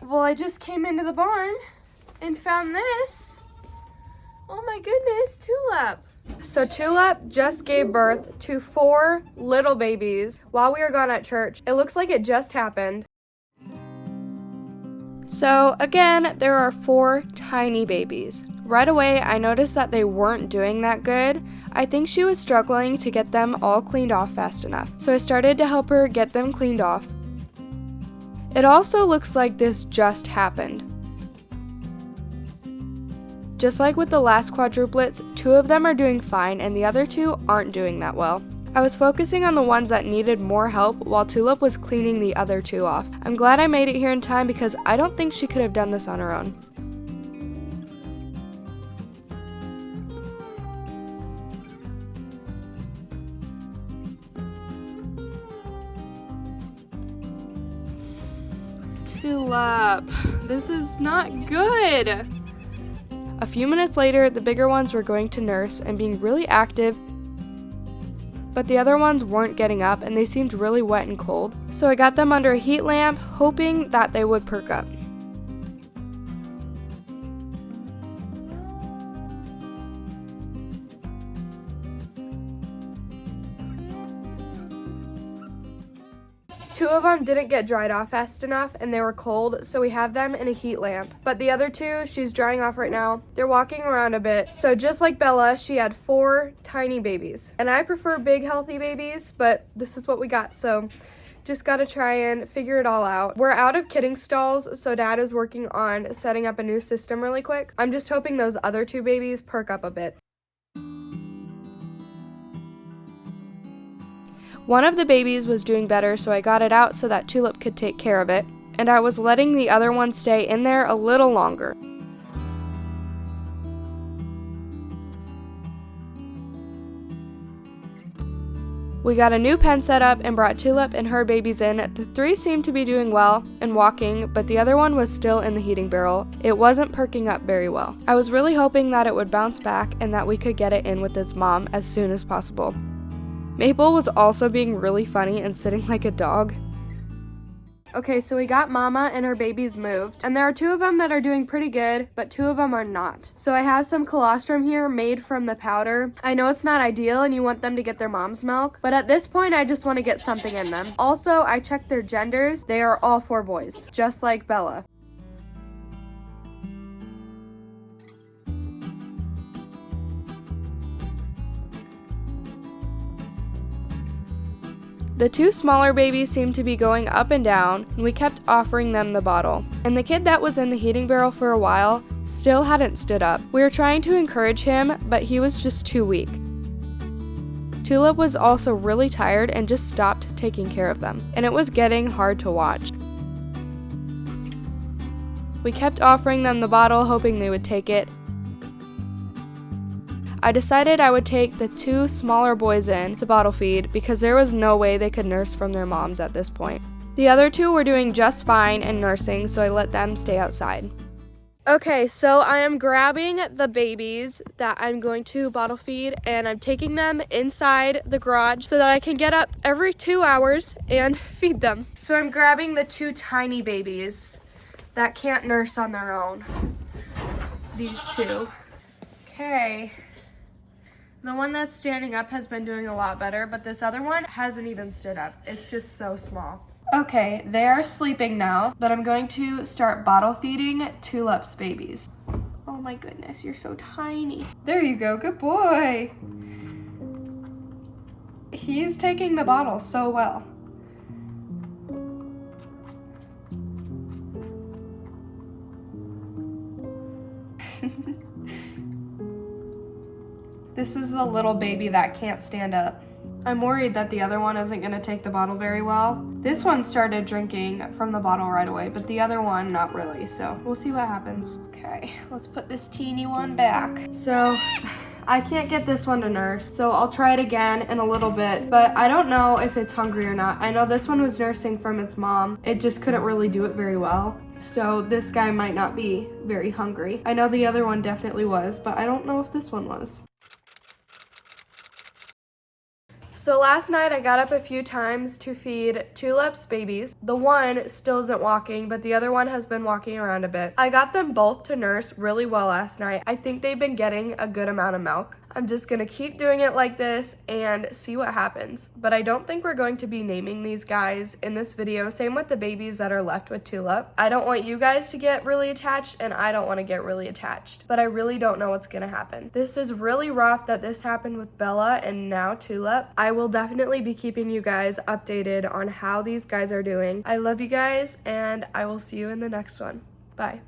Well, I just came into the barn and found this. Oh my goodness, Tulip. So Tulip just gave birth to 4 little babies while we were gone at church. It looks like it just happened. So again, there are 4 tiny babies. Right away, I noticed that they weren't doing that good. I think she was struggling to get them all cleaned off fast enough. So I started to help her get them cleaned off. It also looks like this just happened. Just like with the last quadruplets, 2 of them are doing fine and the other 2 aren't doing that well. I was focusing on the ones that needed more help while Tulip was cleaning the other 2 off. I'm glad I made it here in time because I don't think she could have done this on her own. Tulip, this is not good. A few minutes later, the bigger ones were going to nurse and being really active, but the other ones weren't getting up and they seemed really wet and cold. So I got them under a heat lamp, hoping that they would perk up. Two of them didn't get dried off fast enough and they were cold, so we have them in a heat lamp. But the other 2, she's drying off right now. They're walking around a bit. So just like Bella, she had 4 tiny babies. And I prefer big, healthy babies, but this is what we got. So just gotta try and figure it all out. We're out of kidding stalls, so Dad is working on setting up a new system really quick. I'm just hoping those other 2 babies perk up a bit. One of the babies was doing better, so I got it out so that Tulip could take care of it, and I was letting the other one stay in there a little longer. We got a new pen set up and brought Tulip and her babies in. The 3 seemed to be doing well and walking, but the other one was still in the heating barrel. It wasn't perking up very well. I was really hoping that it would bounce back and that we could get it in with its mom as soon as possible. Maple was also being really funny and sitting like a dog. Okay, so we got Mama and her babies moved, and there are 2 of them that are doing pretty good, but 2 of them are not. So I have some colostrum here made from the powder. I know it's not ideal and you want them to get their mom's milk, but at this point I just want to get something in them. Also, I checked their genders. They are all 4 boys, just like Bella. The 2 smaller babies seemed to be going up and down, and we kept offering them the bottle. And the kid that was in the heating barrel for a while still hadn't stood up. We were trying to encourage him, but he was just too weak. Tulip was also really tired and just stopped taking care of them, and it was getting hard to watch. We kept offering them the bottle, hoping they would take it. I decided I would take the 2 smaller boys in to bottle feed because there was no way they could nurse from their moms at this point. The other 2 were doing just fine and nursing, so I let them stay outside. Okay, so I am grabbing the babies that I'm going to bottle feed and I'm taking them inside the garage so that I can get up every 2 hours and feed them. So I'm grabbing the 2 tiny babies that can't nurse on their own. These 2. Okay. The one that's standing up has been doing a lot better, but this other one hasn't even stood up. It's just so small. Okay, they are sleeping now, but I'm going to start bottle feeding Tulip's babies. Oh my goodness, you're so tiny. There you go, good boy. He's taking the bottle so well. This is the little baby that can't stand up. I'm worried that the other one isn't gonna take the bottle very well. This one started drinking from the bottle right away, but the other one, not really, so we'll see what happens. Okay, let's put this teeny one back. So, I can't get this one to nurse, so I'll try it again in a little bit, but I don't know if it's hungry or not. I know this one was nursing from its mom. It just couldn't really do it very well. So this guy might not be very hungry. I know the other one definitely was, but I don't know if this one was. So last night I got up a few times to feed Tulip's babies. The one still isn't walking, but the other one has been walking around a bit. I got them both to nurse really well last night. I think they've been getting a good amount of milk. I'm just gonna keep doing it like this and see what happens. But I don't think we're going to be naming these guys in this video. Same with the babies that are left with Tulip. I don't want you guys to get really attached, and I don't want to get really attached. But I really don't know what's gonna happen. This is really rough that this happened with Bella and now Tulip. I will definitely be keeping you guys updated on how these guys are doing. I love you guys, and I will see you in the next one. Bye.